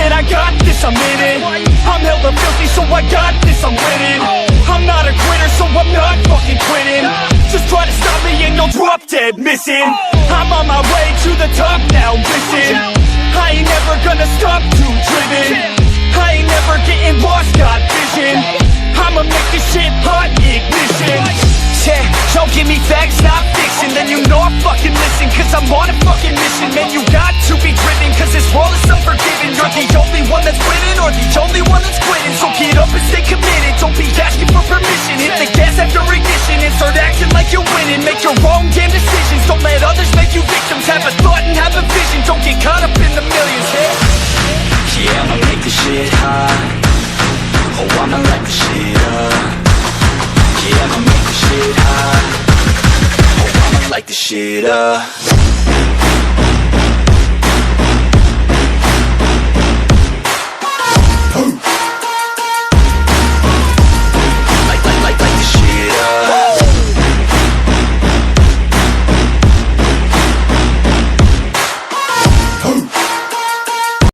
shit, I got this, I'm in it. I'm hella filthy, so I got this, I'm winning. I'm not a quitter, so I'm not fucking quitting. Just try to stop me and you'll drop dead missing. I'm on my way to the top now, listen. I ain't never gonna stop, too driven. I ain't never getting lost, got vision. I'ma make this shit hot, ignition. Yeah, don't give me facts, not fiction. Then you know I fucking listen, cause I'm on a fucking mission. Man, you got to be driven, cause this world is unforgiving. You're the only one that's winning, or the only one that's quitting. So get up and stay committed, don't be asking for permission. Hit the gas after ignition and start acting like you're winning. Make your own damn decisions, don't let others make you victims. Have a thought and have a vision, don't get caught up in the millions. Yeah, I'ma make this shit hot. Oh, I'ma light this shit up. Yeah, I'ma make this shit hot. Oh, I'ma light this shit up.